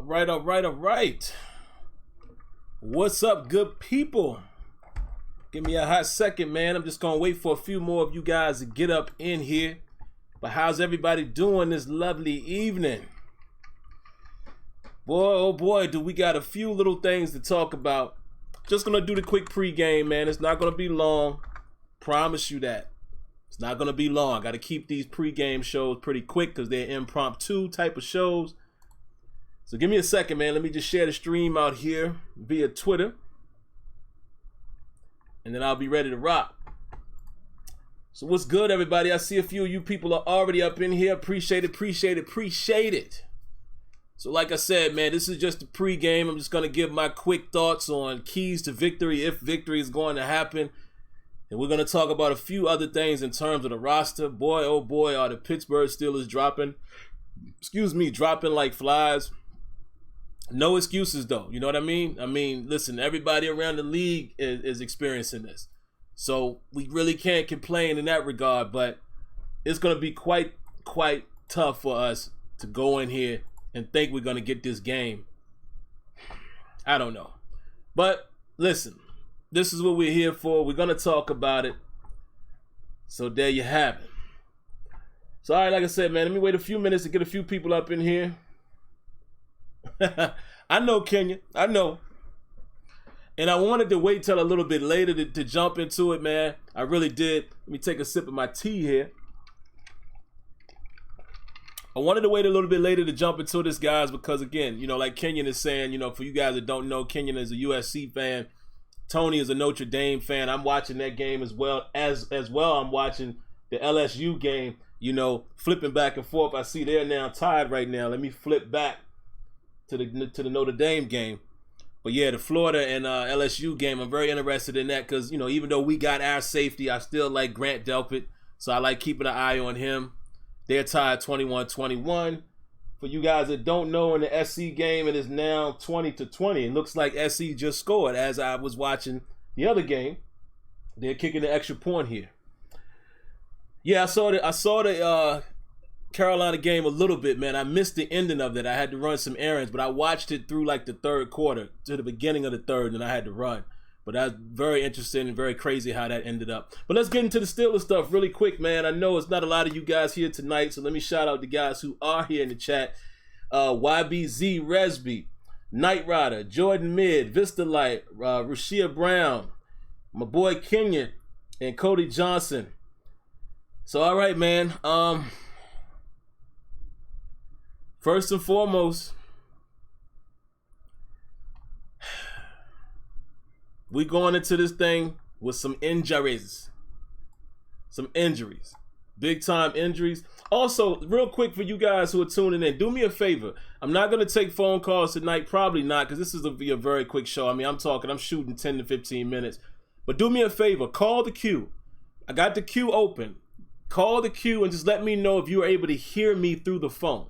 All right. What's up, good people? Give me a hot second, man. I'm just gonna wait for a few more of you guys to get up in here. But how's everybody doing this lovely evening? Boy, oh boy, do we got a few little things to talk about. Just gonna do the quick pregame, man. It's not gonna be long. Promise you that. It's not gonna be long. I gotta keep these pregame shows pretty quick because they're impromptu type of shows. So give me a second, man. Let me just share the stream out here via Twitter. And then I'll be ready to rock. So what's good, everybody? I see a few of you people are already up in here. Appreciate it. So like I said, man, this is just a pregame. I'm just going to give my quick thoughts on keys to victory, if victory is going to happen. And we're going to talk about a few other things in terms of the roster. Boy, oh boy, are the Pittsburgh Steelers dropping like flies. No excuses, though. You know what I mean? Listen, everybody around the league is experiencing this. So we really can't complain in that regard, but it's going to be quite tough for us to go in here and think we're going to get this game. I don't know. But listen, this is what we're here for. We're going to talk about it. So there you have it. So, all right, like I said, man, let me wait a few minutes to get a few people up in here. I know, Kenya. I know. And I wanted to wait till a little bit later to jump into it, man. I really did. Let me take a sip of my tea here. I wanted to wait a little bit later to jump into this, guys, because, again, you know, like Kenyon is saying, you know, for you guys that don't know, Kenyon is a USC fan. Tony is a Notre Dame fan. I'm watching that game as well. As well, I'm watching the LSU game, you know, flipping back and forth. I see they're now tied right now. Let me flip back to the Notre Dame game. But yeah, the Florida and LSU game, I'm very interested in that because, you know, even though we got our safety, I still like Grant Delpit. So I like keeping an eye on him. They're tied 21-21. For you guys that don't know, in the SC game, it is now 20-20. It looks like SC just scored as I was watching the other game. They're kicking the extra point here. Yeah, I saw the Carolina game a little bit, man. I missed the ending of that. I had to run some errands, but I watched it through like the third quarter to the beginning of the third, and I had to run. But that's very interesting and very crazy how that ended up. But let's get into the Steelers stuff really quick, man. I know it's not a lot of you guys here tonight, so let me shout out the guys who are here in the chat. YBZ Resby, Knight Rider, Jordan Mid, Vista Light, Rashia Brown, my boy Kenyon, and Cody Johnson. So, all right, man. First and foremost, we going into this thing with some injuries. Big time injuries. Also, real quick for you guys who are tuning in, do me a favor. I'm not going to take phone calls tonight. Probably not, because this is a very quick show. I mean, I'm shooting 10 to 15 minutes. But do me a favor. Call the queue. I got the queue open. Call the queue and just let me know if you are able to hear me through the phone.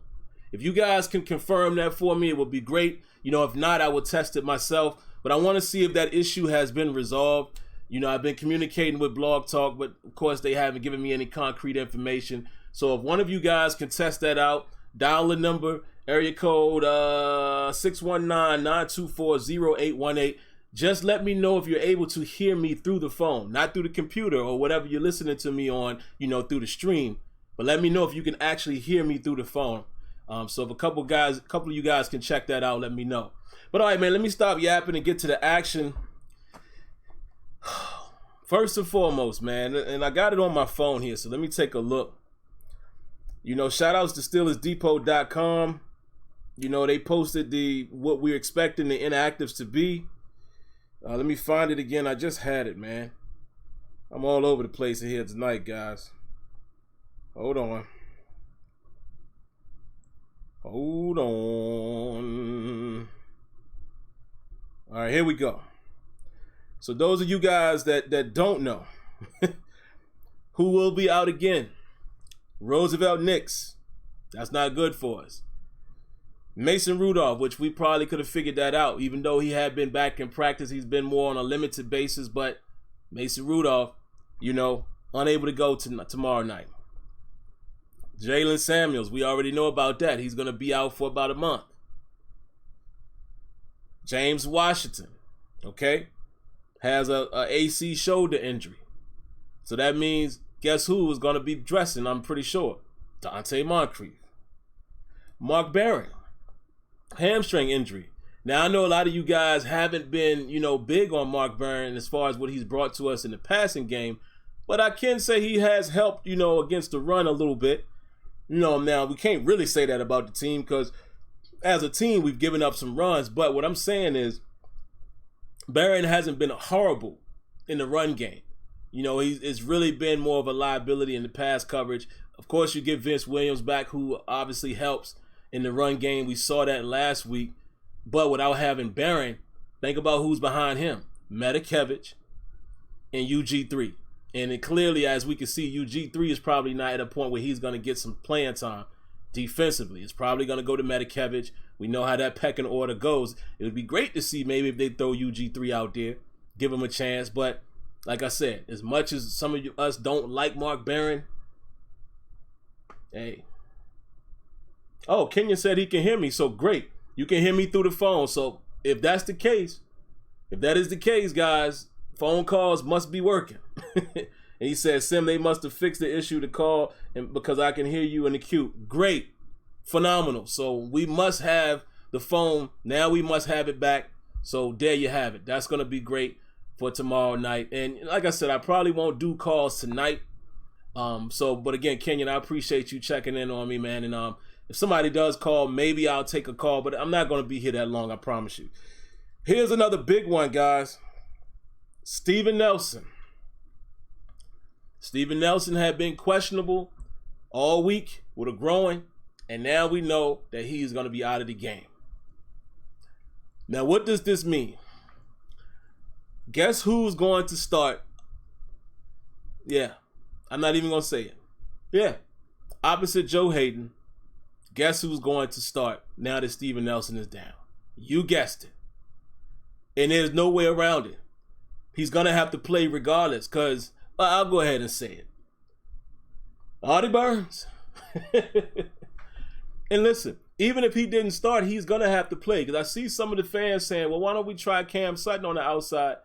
If you guys can confirm that for me, it would be great. You know, if not, I will test it myself. But I want to see if that issue has been resolved. You know, I've been communicating with Blog Talk, but of course they haven't given me any concrete information. So if one of you guys can test that out, dial the number, area code 619-924-0818. Just let me know if you're able to hear me through the phone, not through the computer or whatever you're listening to me on, you know, through the stream. But let me know if you can actually hear me through the phone. So if a couple of you guys can check that out, let me know. But all right, man, let me stop yapping and get to the action. First and foremost, man, and I got it on my phone here, so let me take a look. You know, shout outs to SteelersDepot.com. You know, they posted what we're expecting the inactives to be. Let me find it again. I just had it, man. I'm all over the place here tonight, guys. Hold on. All right, here we go. So those of you guys that don't know, who will be out again? Roosevelt Nix. That's not good for us. Mason Rudolph, which we probably could have figured that out, even though he had been back in practice. He's been more on a limited basis, but Mason Rudolph, you know, unable to go tomorrow night. Jalen Samuels, we already know about that. He's going to be out for about a month. James Washington, okay, has a AC shoulder injury. So that means, guess who is going to be dressing, I'm pretty sure? Dante Moncrief. Mark Barron, hamstring injury. Now, I know a lot of you guys haven't been, big on Mark Barron as far as what he's brought to us in the passing game, but I can say he has helped, against the run a little bit. Now, we can't really say that about the team because as a team, we've given up some runs, but what I'm saying is Barron hasn't been horrible in the run game. It's really been more of a liability in the pass coverage. Of course, you get Vince Williams back, who obviously helps in the run game. We saw that last week. But without having Barron, think about who's behind him. Medikevich and UG3. And it clearly, as we can see, UG3 is probably not at a point where he's going to get some playing time defensively. It's probably going to go to Medikevich. We know how that pecking order goes. It would be great to see maybe if they throw UG3 out there, give him a chance. But like I said, as much as some of us don't like Mark Barron, hey. Oh, Kenyon said he can hear me, so great. You can hear me through the phone. So if that is the case, guys, phone calls must be working. And he said, Sim, they must have fixed the issue to call and because I can hear you in the queue. Great. Phenomenal. So we must have the phone. Now we must have it back. So there you have it. That's going to be great for tomorrow night. And like I said, I probably won't do calls tonight. But again, Kenyon, I appreciate you checking in on me, man. And if somebody does call, maybe I'll take a call, but I'm not going to be here that long, I promise you. Here's another big one, guys. Steven Nelson. Steven Nelson had been questionable all week with a groin, and now we know that he's going to be out of the game. Now, what does this mean? Guess who's going to start? Yeah, I'm not even going to say it. Yeah, opposite Joe Hayden. Guess who's going to start now that Steven Nelson is down? You guessed it. And there's no way around it. He's going to have to play regardless because I'll go ahead and say it. Artie Burns. And listen, even if he didn't start, he's going to have to play because I see some of the fans saying, well, why don't we try Cam Sutton on the outside?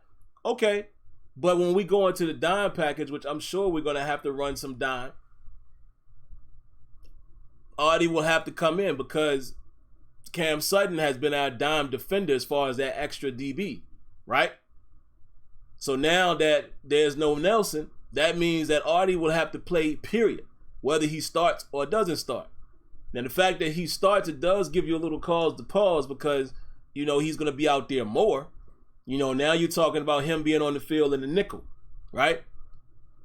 Okay, but when we go into the dime package, which I'm sure we're going to have to run some dime, Artie will have to come in because Cam Sutton has been our dime defender as far as that extra DB, right? So now that there's no Nelson, that means that Artie will have to play, period, whether he starts or doesn't start. Now, the fact that he starts, it does give you a little cause to pause because, he's going to be out there more. Now you're talking about him being on the field in the nickel, right?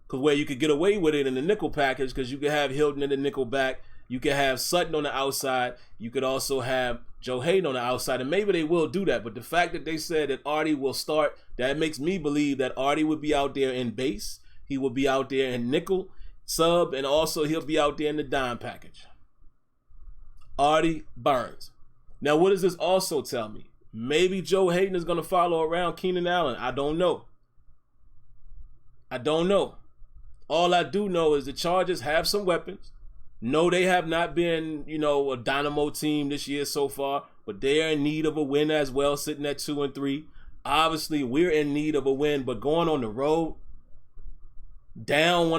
Because where you could get away with it in the nickel package because you could have Hilton in the nickel back. You could have Sutton on the outside. You could also have Joe Hayden on the outside. And maybe they will do that. But the fact that they said that Artie will start, that makes me believe that Artie would be out there in base. He will be out there in nickel, sub, and also he'll be out there in the dime package. Artie Burns. Now, what does this also tell me? Maybe Joe Hayden is going to follow around Keenan Allen. I don't know. All I do know is the Chargers have some weapons. No, they have not been, a dynamo team this year so far, but they are in need of a win as well, sitting at 2-3. Obviously, we're in need of a win, but going on the road, down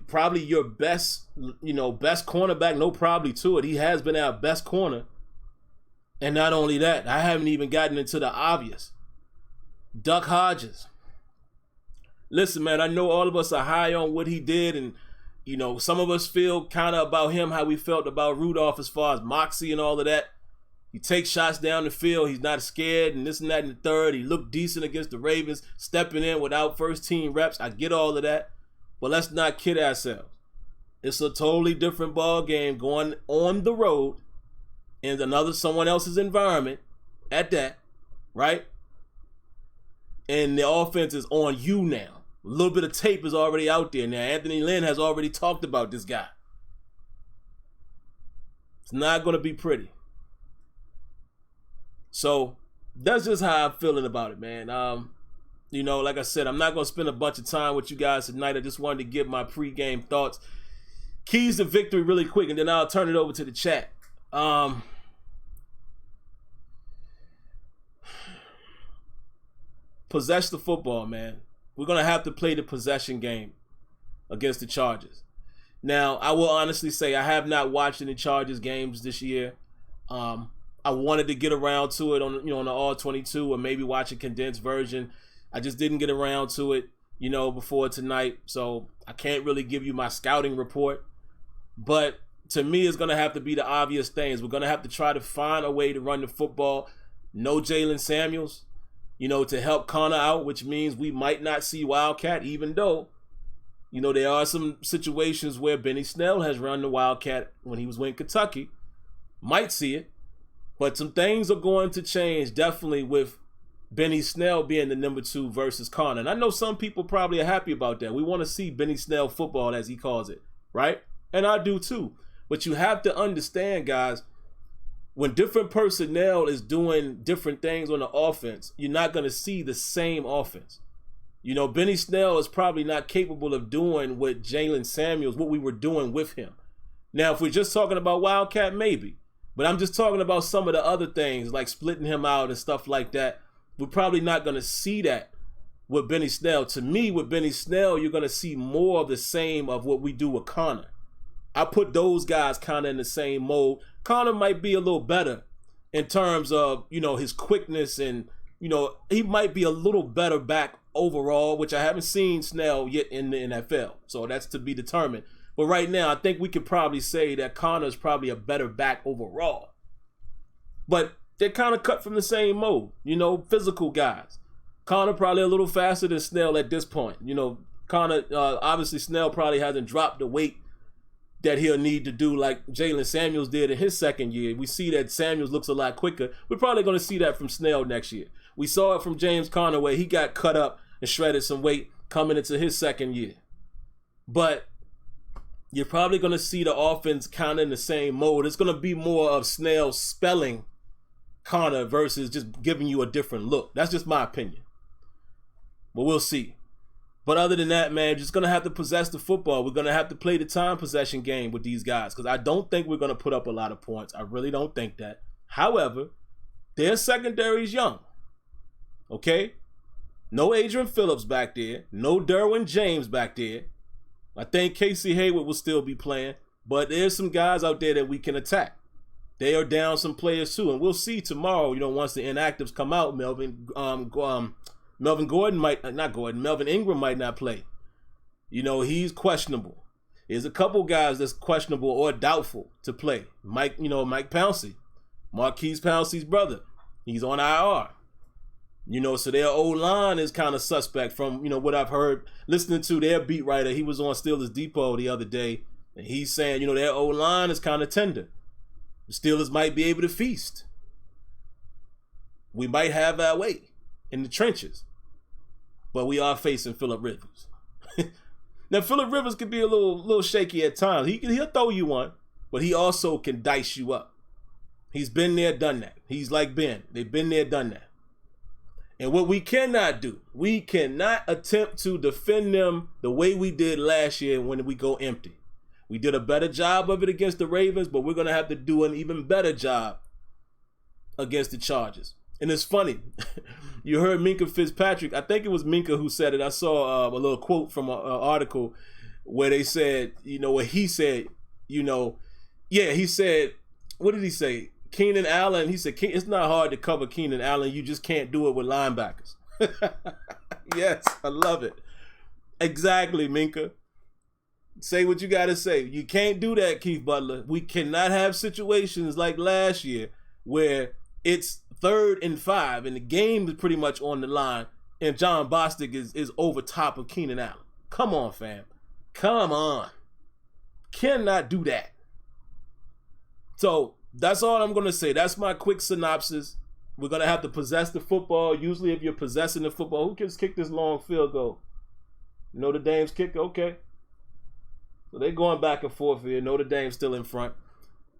probably your best cornerback, no probably to it. He has been our best corner. And not only that, I haven't even gotten into the obvious. Duck Hodges. Listen, man, I know all of us are high on what he did, and some of us feel kind of about him how we felt about Rudolph as far as moxie and all of that. He takes shots down the field. He's not scared and this and that and the third. He looked decent against the Ravens, stepping in without first team reps. I get all of that. But let's not kid ourselves. It's a totally different ball game going on the road in someone else's environment at that, right? And the offense is on you now. A little bit of tape is already out there now. Anthony Lynn has already talked about this guy. It's not going to be pretty. So that's just how I'm feeling about it, man. Like I said, I'm not going to spend a bunch of time with you guys tonight. I just wanted to give my pregame thoughts. Keys to victory really quick, and then I'll turn it over to the chat. possess the football, man. We're going to have to play the possession game against the Chargers. Now, I will honestly say I have not watched any Chargers games this year. I wanted to get around to it on the All-22 or maybe watch a condensed version. I just didn't get around to it, before tonight. So I can't really give you my scouting report. But to me, it's going to have to be the obvious things. We're going to have to try to find a way to run the football. No Jalen Samuels, to help Connor out, which means we might not see Wildcat, even though, there are some situations where Benny Snell has run the Wildcat when he was with Kentucky. Might see it. But some things are going to change definitely with Benny Snell being the number 2 versus Connor. And I know some people probably are happy about that. We want to see Benny Snell football, as he calls it, right? And I do too. But you have to understand, guys, when different personnel is doing different things on the offense, you're not going to see the same offense. Benny Snell is probably not capable of doing what Jalen Samuels, what we were doing with him. Now, if we're just talking about Wildcat, maybe. But I'm just talking about some of the other things, like splitting him out and stuff like that. We're probably not going to see that with Benny Snell. To me, with Benny Snell, you're going to see more of the same of what we do with Connor. I put those guys kind of in the same mode. Connor might be a little better in terms of, his quickness and, he might be a little better back overall, which I haven't seen Snell yet in the NFL. So that's to be determined. But right now, I think we could probably say that Connor's probably a better back overall. But they're kind of cut from the same mold, physical guys. Connor probably a little faster than Snell at this point. Connor, obviously Snell probably hasn't dropped the weight that he'll need to do like Jalen Samuels did in his second year. We see that Samuels looks a lot quicker. We're probably going to see that from Snell next year. We saw it from James Conner where he got cut up and shredded some weight coming into his second year. But you're probably going to see the offense kind of in the same mode. It's going to be more of Snell spelling Connor versus just giving you a different look. That's just my opinion. But we'll see. But other than that, man, just going to have to possess the football. We're going to have to play the time possession game with these guys because I don't think we're going to put up a lot of points. I really don't think that. However, their secondary is young. Okay? No Adrian Phillips back there. No Derwin James back there. I think Casey Hayward will still be playing, but there's some guys out there that we can attack. They are down some players too, and we'll see tomorrow. Once the inactives come out, Melvin Ingram might not play. He's questionable. There's a couple guys that's questionable or doubtful to play. Mike Pouncey, Marquise Pouncey's brother, he's on IR. So their O-line is kind of suspect from, what I've heard, listening to their beat writer. He was on Steelers Depot the other day, and he's saying, their O-line is kind of tender. The Steelers might be able to feast. We might have our way in the trenches, but we are facing Phillip Rivers. Now, Phillip Rivers could be a little shaky at times. He'll throw you one, but he also can dice you up. He's been there, done that. He's like Ben. They've been there, done that. And what we cannot do, we cannot attempt to defend them the way we did last year when we go empty. We did a better job of it against the Ravens, but we're going to have to do an even better job against the Chargers. And it's funny. You heard Minka Fitzpatrick. I think it was Minka who said it. I saw a little quote from an article where they said, what he said, he said, what did he say? Keenan Allen, he said, it's not hard to cover Keenan Allen. You just can't do it with linebackers. Yes, I love it. Exactly, Minka. Say what you got to say. You can't do that, Keith Butler. We cannot have situations like last year where it's 3rd and 5 and the game is pretty much on the line and John Bostic is over top of Keenan Allen. Come on, fam. Come on. Cannot do that. So, that's all I'm going to say. That's my quick synopsis. We're going to have to possess the football. Usually if you're possessing the football, who can kick this long field goal? Notre Dame's kicker? Okay. So they're going back and forth here. Notre Dame's still in front.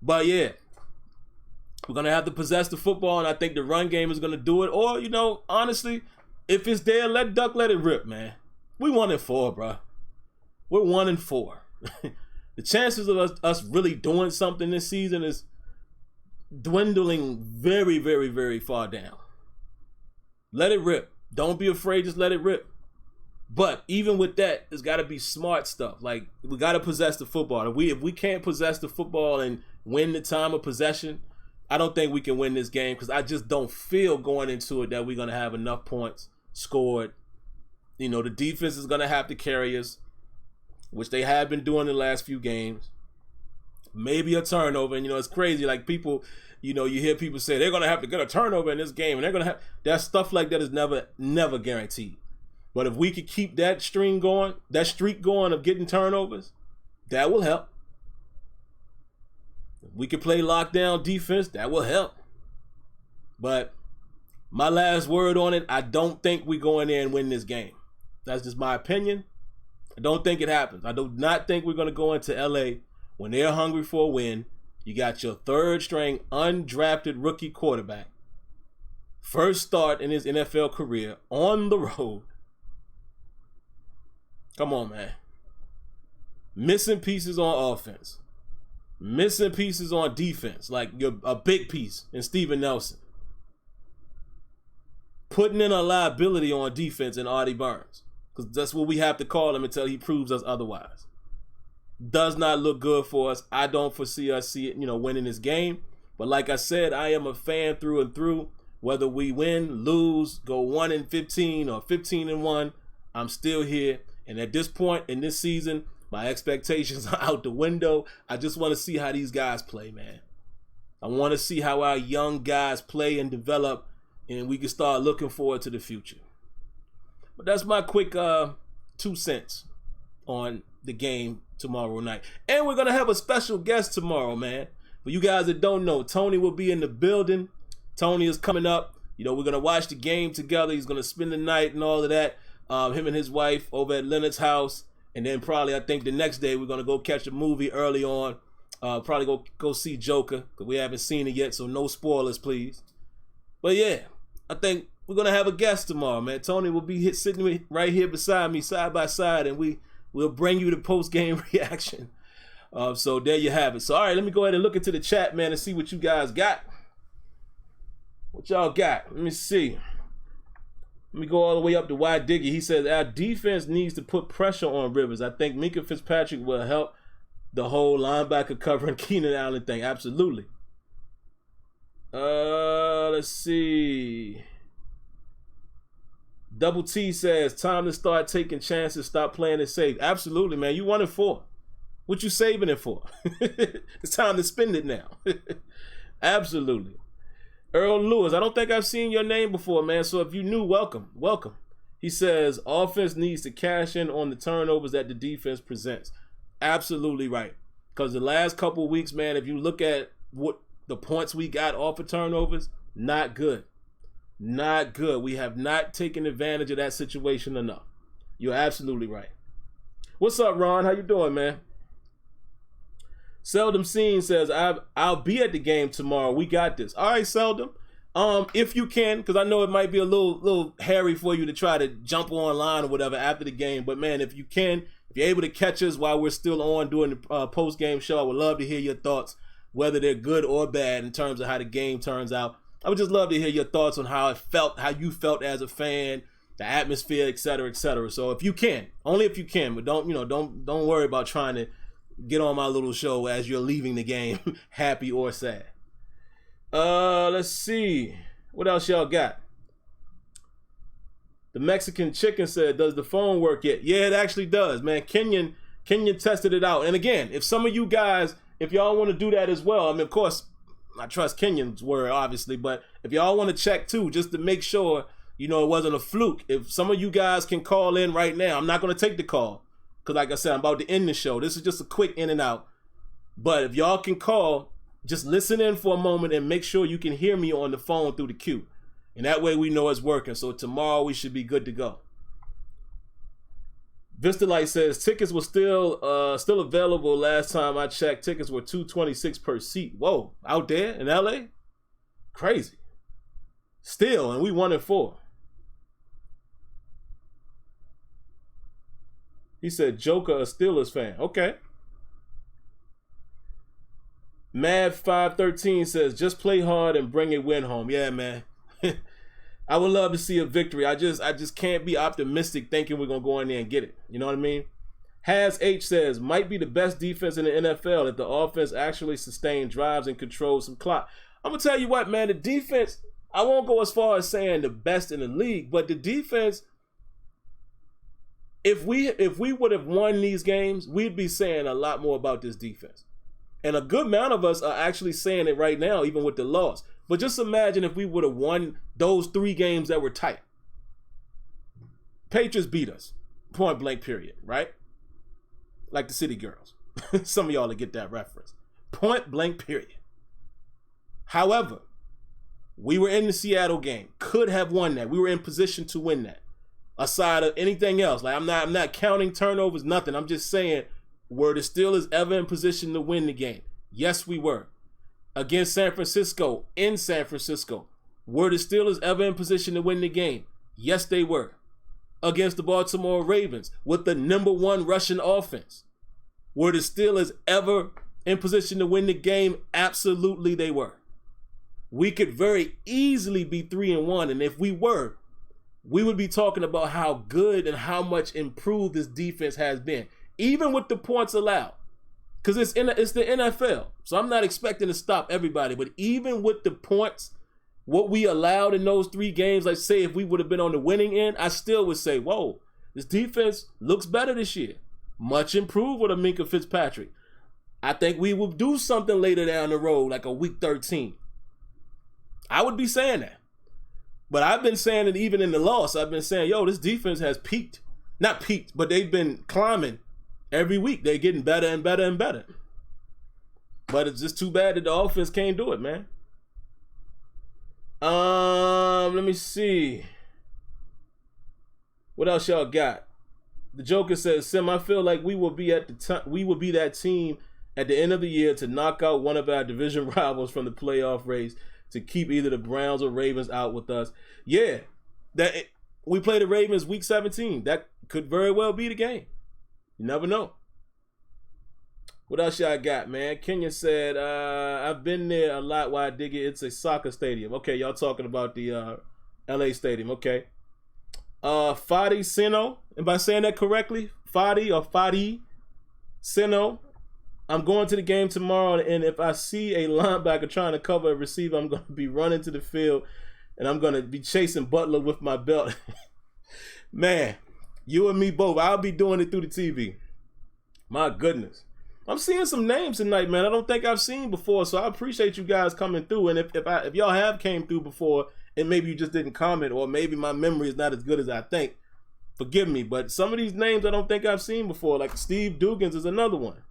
But yeah, we're going to have to possess the football, and I think the run game is going to do it. Or, honestly, if it's there, let it rip, man. We 1-4, bro. We're 1-4. The chances of us really doing something this season is dwindling very, very, very far down. Let it rip. Don't be afraid, just let it rip. But even with that, there's got to be smart stuff. Like, we got to possess the football. If we can't possess the football and win the time of possession, I don't think we can win this game, because I just don't feel going into it that we're going to have enough points scored. You know, the defense is going to have to carry us, which they have been doing the last few games. Maybe a turnover. And, you know, it's crazy. Like, people, you know, you hear people say they're going to have to get a turnover in this game, and they're going to have that stuff. Like that is never guaranteed. But if we could keep that streak going of getting turnovers, that will help. If we can play lockdown defense, that will help. But my last word on it, I don't think we go in there and win this game. That's just my opinion. I don't think it happens. I do not think we're going to go into LA when they're hungry for a win. You got your third string undrafted rookie quarterback. First start in his NFL career on the road. Come on, man. Missing pieces on offense. Missing pieces on defense. Like a big piece in Steven Nelson. Putting in a liability on defense in Artie Burns. Because that's what we have to call him until he proves us otherwise. Does not look good for us. I don't foresee us winning this game. But like I said, I am a fan through and through. Whether we win, lose, go 1-15 or 15-1, I'm still here. And at this point in this season, my expectations are out the window. I just want to see how these guys play, man. I want to see how our young guys play and develop, and we can start looking forward to the future. But that's my quick 2 cents on the game tomorrow night. And we're going to have a special guest tomorrow, man. For you guys that don't know, Tony will be in the building. Tony is coming up. You know, we're going to watch the game together. He's going to spend the night and all of that. Him and his wife over at Leonard's house. And then probably, I think the next day, we're going to go catch a movie early on. Probably go see Joker, because we haven't seen it yet, so no spoilers, please. But yeah, I think we're going to have a guest tomorrow, man. Tony will be sitting right here beside me, side by side, and we'll bring you the post-game reaction. So there you have it. So, all right, let me go ahead and look into the chat, man, and see what you guys got. What y'all got? Let me see. Let me go all the way up to Y Diggy. He says, our defense needs to put pressure on Rivers. I think Minkah Fitzpatrick will help the whole linebacker covering Keenan Allen thing. Absolutely. Let's see. Double T says, time to start taking chances, stop playing it safe. Absolutely, man. You 1-4. What you saving it for? It's time to spend it now. Absolutely. Earl Lewis, I don't think I've seen your name before, man. So if you knew, welcome. He says, offense needs to cash in on the turnovers that the defense presents. Absolutely right. Because the last couple of weeks, man, if you look at what the points we got off of turnovers, not good. Not good. We have not taken advantage of that situation enough. You're absolutely right. What's up, Ron? How you doing, man? Seldom Seen says, I'll be at the game tomorrow. We got this. All right, Seldom. If you can, because I know it might be a little hairy for you to try to jump online or whatever after the game. But, man, if you can, if you're able to catch us while we're still on doing the post-game show, I would love to hear your thoughts, whether they're good or bad in terms of how the game turns out. I would just love to hear your thoughts on how you felt as a fan, the atmosphere, et cetera, et cetera. So if you can, only if you can, but don't worry about trying to get on my little show as you're leaving the game, happy or sad. Let's see. What else y'all got? The Mexican Chicken said, does the phone work yet? Yeah, it actually does, man. Kenyon tested it out. And again, if some of you guys, if y'all want to do that as well, I mean, of course, I trust Kenyon's word, obviously, but if y'all want to check too, just to make sure, it wasn't a fluke. If some of you guys can call in right now, I'm not going to take the call. Because like I said, I'm about to end the show. This is just a quick in and out. But if y'all can call, just listen in for a moment and make sure you can hear me on the phone through the queue. And that way we know it's working. So tomorrow we should be good to go. Vistalite says, tickets were still available last time I checked. Tickets were $226 per seat. Whoa, out there in LA? Crazy. Still, and we 1-4. He said, Joker, a Steelers fan. Okay. Mad513 says, just play hard and bring a win home. Yeah, man. I would love to see a victory. I just can't be optimistic thinking we're gonna go in there and get it. You know what I mean? Has H says might be the best defense in the NFL if the offense actually sustains drives and controls some clock. I'm gonna tell you what, man. The defense. I won't go as far as saying the best in the league, but the defense. If we would have won these games, we'd be saying a lot more about this defense. And a good amount of us are actually saying it right now, even with the loss. But just imagine if we would have won those 3 games that were tight. Patriots beat us. Point blank period, right? Like the City Girls. Some of y'all will get that reference. Point blank period. However, we were in the Seattle game. Could have won that. We were in position to win that. Aside of anything else. Like I'm not counting turnovers, nothing. I'm just saying, were the Steelers ever in position to win the game? Yes, we were. Against San Francisco, in San Francisco. Were the Steelers ever in position to win the game? Yes, they were. Against the Baltimore Ravens, with the #1 rushing offense. Were the Steelers ever in position to win the game? Absolutely they were. We could very easily be 3-1, and if we were, we would be talking about how good and how much improved this defense has been, even with the points allowed. Because it's the NFL, so I'm not expecting to stop everybody. But even with the points, what we allowed in those 3 games, like say if we would have been on the winning end, I still would say, whoa, this defense looks better this year. Much improved with a Minkah Fitzpatrick. I think we will do something later down the road, like a week 13. I would be saying that. But I've been saying it even in the loss. I've been saying, yo, this defense has peaked. Not peaked, but they've been climbing every week. They're getting better and better and better. But it's just too bad that the offense can't do it, man. Let me see. What else y'all got? The Joker says, Sim, I feel like we will be that team at the end of the year to knock out one of our division rivals from the playoff race, to keep either the Browns or Ravens out with us. Yeah, we play the Ravens week 17. That could very well be the game. You never know. What else y'all got, man? Kenya said, I've been there a lot while I dig it. It's a soccer stadium. Okay, y'all talking about the LA stadium. Okay. Fadi Sino. Am I saying that correctly? Fadi Sino. I'm going to the game tomorrow, and if I see a linebacker trying to cover a receiver, I'm going to be running to the field, and I'm going to be chasing Butler with my belt. Man, you and me both. I'll be doing it through the TV. My goodness. I'm seeing some names tonight, man. I don't think I've seen before, so I appreciate you guys coming through. And if y'all have came through before, and maybe you just didn't comment, or maybe my memory is not as good as I think, forgive me. But some of these names I don't think I've seen before, like Steve Dugans is another one.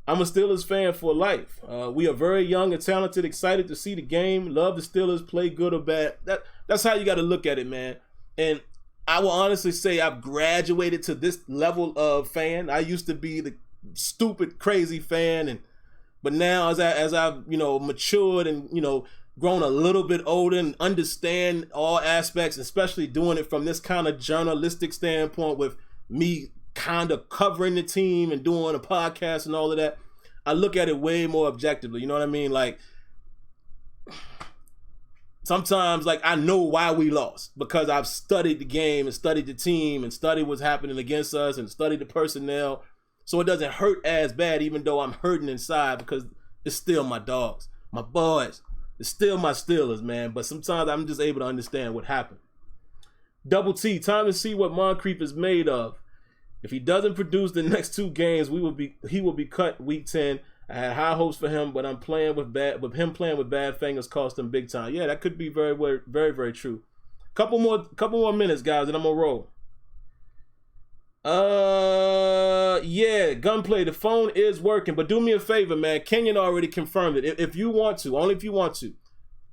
I'm a Steelers fan for life. We are very young and talented, excited to see the game. Love the Steelers, play good or bad. That's how you got to look at it, man. And I will honestly say I've graduated to this level of fan. I used to be the stupid, crazy fan, but now as I've matured and grown a little bit older and understand all aspects, especially doing it from this kind of journalistic standpoint with me kind of covering the team and doing a podcast and all of that, I look at it way more objectively. You know what I mean? Like, sometimes, like, I know why we lost because I've studied the game and studied the team and studied what's happening against us and studied the personnel. So it doesn't hurt as bad, even though I'm hurting inside, because it's still my dogs, my boys. It's still my Steelers, man. But sometimes I'm just able to understand what happened. Double T, time to see what Moncrief is made of. If he doesn't produce the next 2 games, he will be cut week 10. I had high hopes for him, but him playing with bad fingers cost him big time. Yeah, that could be very, very, very, very true. Couple more minutes, guys, and I'm gonna roll. Yeah, Gunplay, the phone is working, but do me a favor, man. Kenyon already confirmed it. If you want to, only if you want to,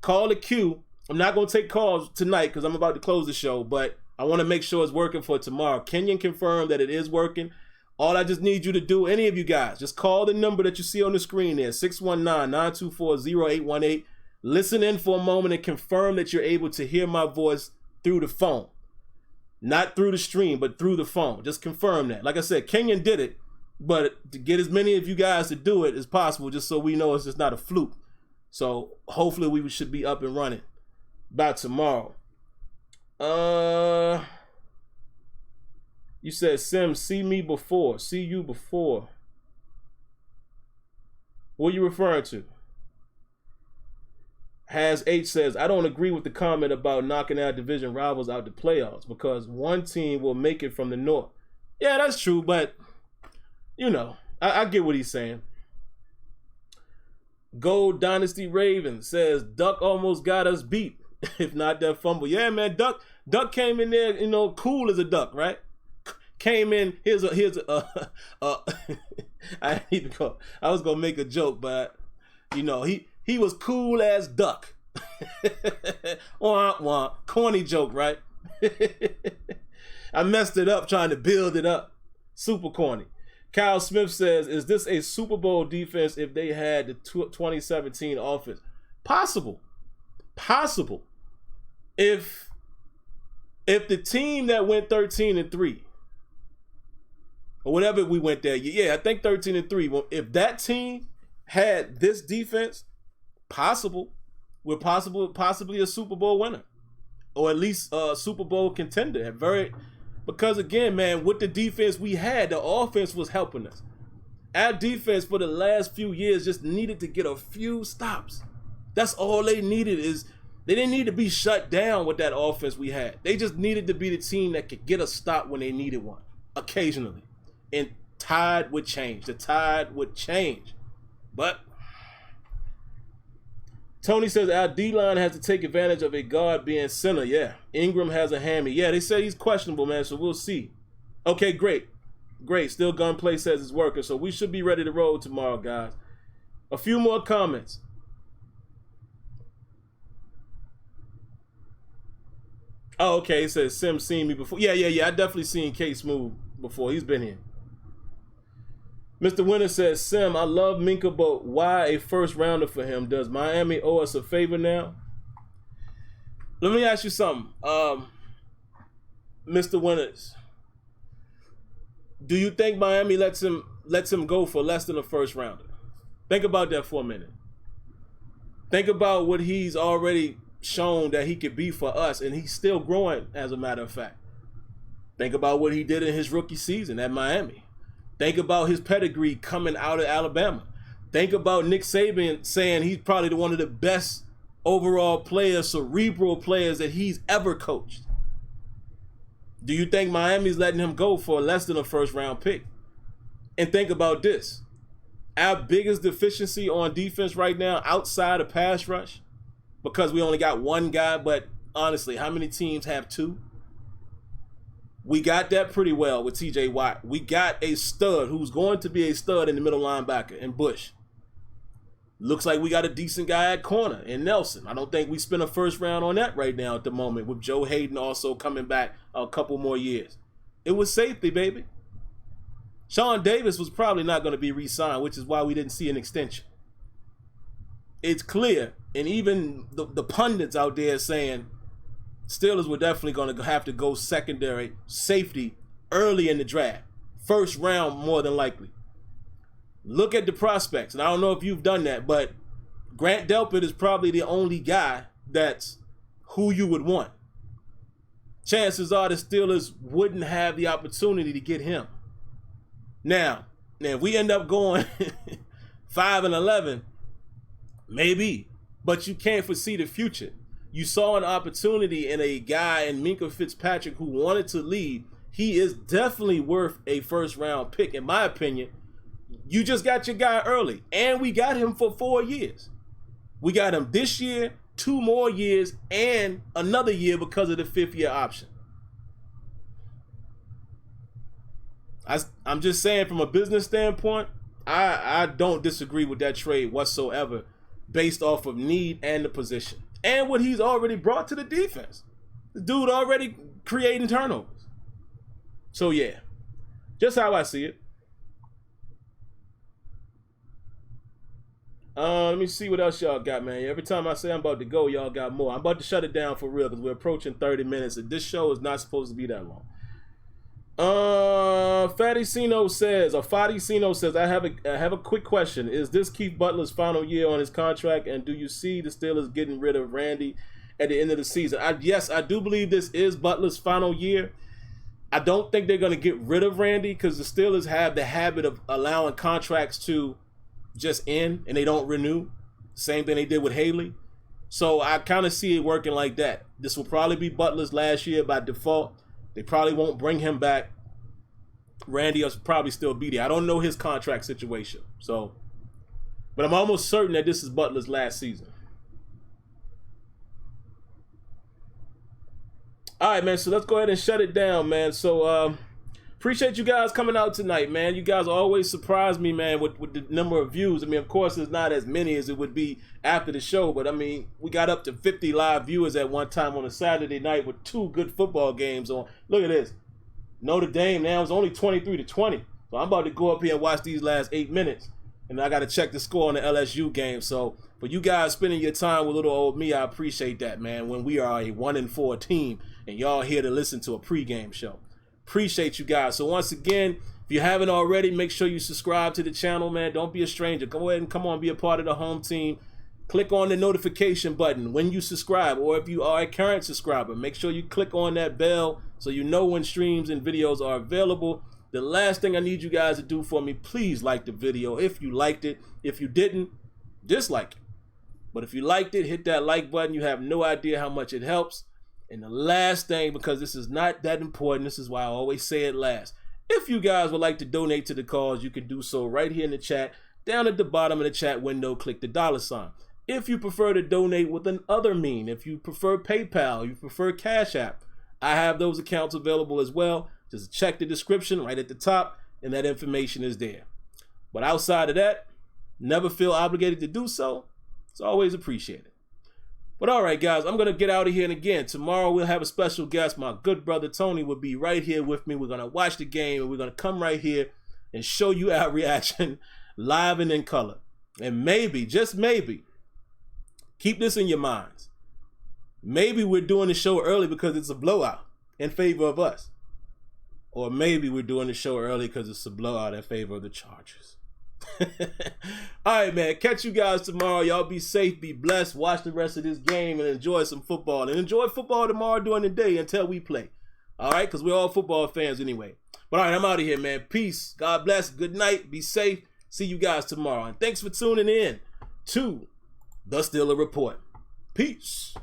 call the queue. I'm not gonna take calls tonight because I'm about to close the show, but I want to make sure it's working for tomorrow. Kenyon confirmed that it is working. All I just need you to do, any of you guys, just call the number that you see on the screen there, 619-924-0818. Listen in for a moment and confirm that you're able to hear my voice through the phone. Not through the stream, but through the phone. Just confirm that. Like I said, Kenyon did it, but to get as many of you guys to do it as possible, just so we know it's just not a fluke. So hopefully we should be up and running by tomorrow. You said, Sim, see you before. What are you referring to? Has H says, I don't agree with the comment about knocking our division rivals out the playoffs because one team will make it from the North. Yeah, that's true, but, you know, I get what he's saying. Gold Dynasty Raven says, Duck almost got us beat, if not that fumble. Yeah, man, Duck came in there, you know, cool as a duck, right? Came in, here's a I need to go. I was gonna make a joke, but you know, he was cool as duck. Wah, wah. Corny joke, right? I messed it up trying to build it up. Super corny. Kyle Smith says, is this a Super Bowl defense if they had the 2017 offense? Possible. If the team that went 13-3, or whatever we went there, yeah, I think 13-3. Well, if that team had this defense, we're possibly a Super Bowl winner, or at least a Super Bowl contender. Because again, man, with the defense we had, the offense was helping us. Our defense for the last few years just needed to get a few stops. That's all they needed. They didn't need to be shut down with that offense we had. They just needed to be the team that could get a stop when they needed one, occasionally. And tide would change. The tide would change. But Tony says our D-line has to take advantage of a guard being center. Yeah. Ingram has a hammy. Yeah, they say he's questionable, man, so we'll see. Okay, great. Still Gunplay says it's working, so we should be ready to roll tomorrow, guys. A few more comments. Oh, okay, it says Sim seen me before. Yeah. I definitely seen K Smooth before. He's been here. Mr. Winter says, Sim, I love Minka, but why a first rounder for him? Does Miami owe us a favor now? Let me ask you something. Mr. Winters, do you think Miami lets him go for less than a first rounder? Think about that for a minute. Think about what he's already shown that he could be for us, and he's still growing, as a matter of fact. Think about what he did in his rookie season at Miami. Think about his pedigree coming out of Alabama. Think about Nick Saban saying he's probably one of the best overall players, cerebral players that he's ever coached. Do you think Miami's letting him go for less than a first round pick? And think about this. Our biggest deficiency on defense right now, outside of pass rush, because we only got one guy, but honestly, how many teams have two? We got that pretty well with TJ Watt. We got a stud who's going to be a stud in the middle linebacker in Bush. Looks like we got a decent guy at corner in Nelson. I don't think we spend a first round on that right now at the moment, with Joe Hayden also coming back a couple more years. It was safety, baby. Sean Davis was probably not going to be re-signed, which is why we didn't see an extension. It's clear, and even the pundits out there saying Steelers were definitely going to have to go secondary safety early in the draft. First round, more than likely. Look at the prospects, and I don't know if you've done that, but Grant Delpit is probably the only guy that's who you would want. Chances are the Steelers wouldn't have the opportunity to get him. Now if we end up going 5-11, maybe, but you can't foresee the future. You saw an opportunity in a guy in Minkah Fitzpatrick who wanted to lead. He is definitely worth a first round pick, in my opinion. You just got your guy early, and we got him for 4 years. We got him this year, 2 more years, and another year because of the 5th-year option. I'm just saying, from a business standpoint, I don't disagree with that trade whatsoever, based off of need and the position. And what he's already brought to the defense. The dude already creating turnovers. So yeah, just how I see it. Let me see what else y'all got, man. Every time I say I'm about to go, y'all got more. I'm about to shut it down for real because we're approaching 30 minutes. And this show is not supposed to be that long. Faticino says, I have a quick question. Is this Keith Butler's final year on his contract? And do you see the Steelers getting rid of Randy at the end of the season. Yes, I do believe this is Butler's final year. I don't think they're going to get rid of Randy because the Steelers have the habit of allowing contracts to just end and they don't renew. Same thing they did with Haley. So I kind of see it working like that. This will probably be Butler's last year by default. They probably won't bring him back. Randy will probably still be there. I don't know his contract situation. So, but I'm almost certain that this is Butler's last season. All right, man, so let's go ahead and shut it down, man. So, appreciate you guys coming out tonight, man. You guys always surprise me, man, with the number of views. I mean, of course, it's not as many as it would be after the show, but, I mean, we got up to 50 live viewers at one time on a Saturday night with 2 good football games on. Look at this. Notre Dame now is only 23-20. So I'm about to go up here and watch these last 8 minutes. And I got to check the score on the LSU game. So, for you guys spending your time with little old me, I appreciate that, man, when we are a 1-4 team. And y'all here to listen to a pregame show. Appreciate you guys. So once again, if you haven't already, make sure you subscribe to the channel, man. Don't be a stranger. Go ahead and come on, be a part of the home team. Click on the notification button when you subscribe, or if you are a current subscriber, make sure you click on that bell so you know when streams and videos are available. The last thing I need you guys to do for me, please like the video if you liked it. If you didn't, dislike it. But if you liked it, hit that like button. You have no idea how much it helps. And the last thing, because this is not that important, this is why I always say it last. If you guys would like to donate to the cause, you can do so right here in the chat. Down at the bottom of the chat window, click the $. If you prefer to donate with another mean, if you prefer PayPal, you prefer Cash App, I have those accounts available as well. Just check the description right at the top, and that information is there. But outside of that, never feel obligated to do so. It's always appreciated. But all right, guys, I'm going to get out of here. And again, tomorrow we'll have a special guest. My good brother Tony will be right here with me. We're going to watch the game, and we're going to come right here and show you our reaction live and in color. And maybe, just maybe, keep this in your minds. Maybe we're doing the show early because it's a blowout in favor of us. Or maybe we're doing the show early because it's a blowout in favor of the Chargers. All right, man. Catch you guys tomorrow. Y'all be safe, be blessed. Watch the rest of this game and enjoy some football. And enjoy football tomorrow during the day until we play. All right? Because we're all football fans anyway. But all right, I'm out of here, man. Peace. God bless. Good night. Be safe. See you guys tomorrow. And thanks for tuning in to The Steeler Report. Peace.